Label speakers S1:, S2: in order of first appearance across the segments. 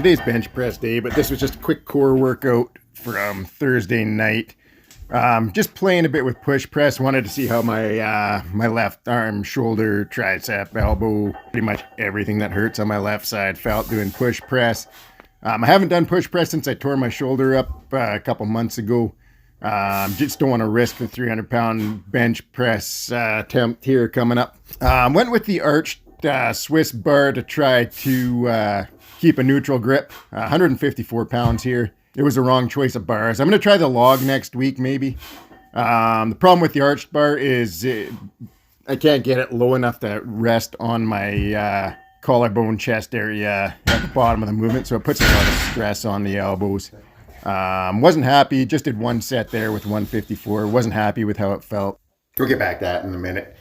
S1: Today's bench press day, but this was just a quick core workout from Thursday night. Just playing a bit with push press. Wanted to see how my left arm, shoulder, tricep, elbow, pretty much everything that hurts on my left side felt doing push press. I haven't done push press since I tore my shoulder up a couple months ago. Just don't want to risk the 300-pound bench press attempt here coming up. Went with the arched Swiss bar to try to keep a neutral grip. 154 pounds here. It was the wrong choice of bars. I'm going to try the log next week, maybe. The problem with the arched bar is I can't get it low enough to rest on my collarbone chest area at the bottom of the movement, so it puts a lot of stress on the elbows. Wasn't happy. Just did one set there with 154. Wasn't happy with how it felt. We'll get back to that in a minute.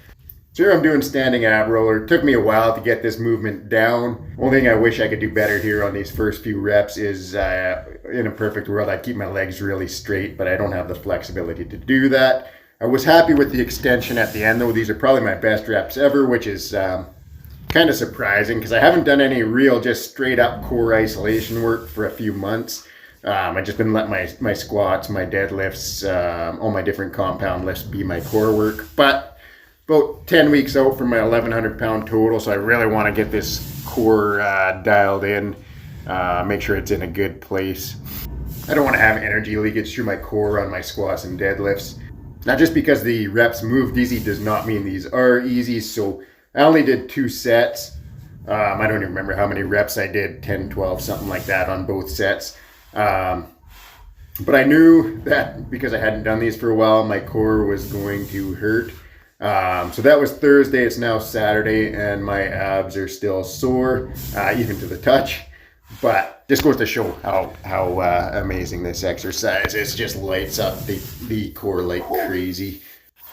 S1: So here I'm doing standing ab roller. It took me a while to get this movement down. Only thing I wish I could do better here on these first few reps is in a perfect world I'd keep my legs really straight, but I don't have the flexibility to do that. I was happy with the extension at the end though. These are probably my best reps ever, which is kind of surprising because I haven't done any real just straight up core isolation work for a few months. I've just been letting my squats, my deadlifts, all my different compound lifts be my core work. But about 10 weeks out from my 1,100 pound total, so I really want to get this core dialed in, make sure it's in a good place. I don't want to have energy leakage through my core on my squats and deadlifts. Not just because the reps moved easy does not mean these are easy, so I only did 2 sets. I don't even remember how many reps I did, 10, 12, something like that on both sets. But I knew that because I hadn't done these for a while, my core was going to hurt. So that was Thursday. It's now Saturday, and my abs are still sore, even to the touch. But just goes to show how amazing this exercise is. Just lights up the core like crazy.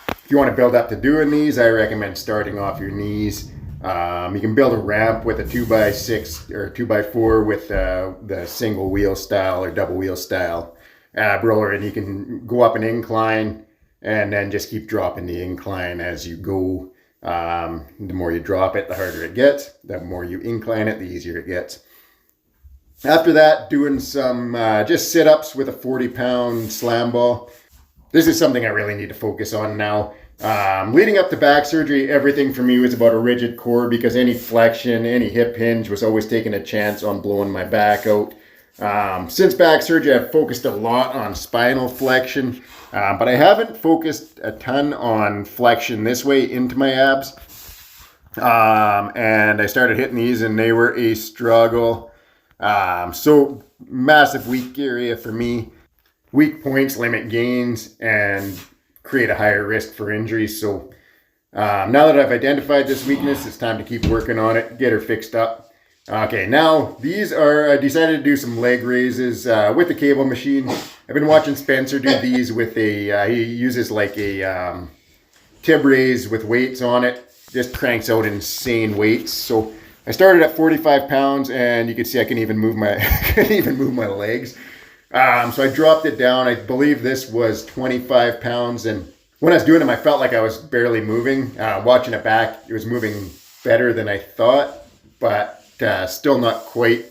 S1: If you want to build up to doing these, I recommend starting off your knees. You can build a ramp with a 2x6 or 2x4 with the single wheel style or double wheel style ab roller, and you can go up an incline and then just keep dropping the incline as you go. The more you drop it, the harder it gets. The more you incline it, the easier it gets. After that, doing some just sit-ups with a 40-pound slam ball. This is something I really need to focus on now. Leading up to back surgery, everything for me was about a rigid core because any flexion, any hip hinge was always taking a chance on blowing my back out. Since back surgery, I've focused a lot on spinal flexion, but I haven't focused a ton on flexion this way into my abs. And I started hitting these and they were a struggle. So massive weak area for me. Weak points limit gains and create a higher risk for injury. So now that I've identified this weakness, it's time to keep working on it, get her fixed up. Okay, now these are, I decided to do some leg raises with the cable machine. I've been watching Spencer do these with he uses like a tib raise with weights on it, just cranks out insane weights. So I started at 45 pounds and you can see I can even move my, legs. So I dropped it down. I believe this was 25 pounds. And when I was doing them, I felt like I was barely moving. Watching it back, it was moving better than I thought, but still not quite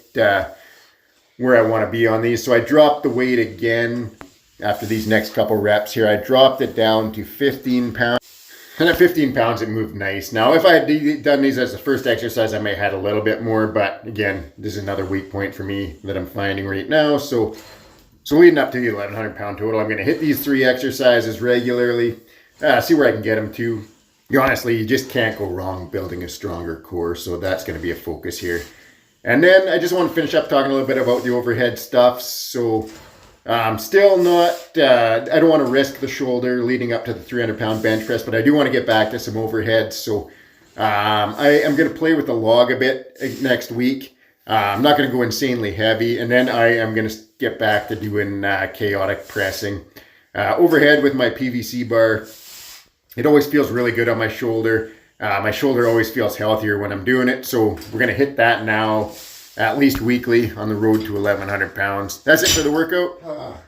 S1: where I want to be on these. So I dropped the weight again after these next couple reps here. I dropped it down to 15 pounds. And at 15 pounds, it moved nice. Now, if I had done these as the first exercise, I may have had a little bit more. But again, this is another weak point for me that I'm finding right now. So leading up to the 1,100 pound total, I'm going to hit these 3 exercises regularly. See where I can get them to. Honestly, you just can't go wrong building a stronger core. So that's going to be a focus here. And then I just want to finish up talking a little bit about the overhead stuff. So still not, I don't want to risk the shoulder leading up to the 300 pound bench press, but I do want to get back to some overheads. So I am going to play with the log a bit next week. I'm not going to go insanely heavy. And then I am going to get back to doing chaotic pressing. Overhead with my PVC bar. It always feels really good on my shoulder. My shoulder always feels healthier when I'm doing it. So we're going to hit that now, at least weekly, on the road to 1,100 pounds. That's it for the workout.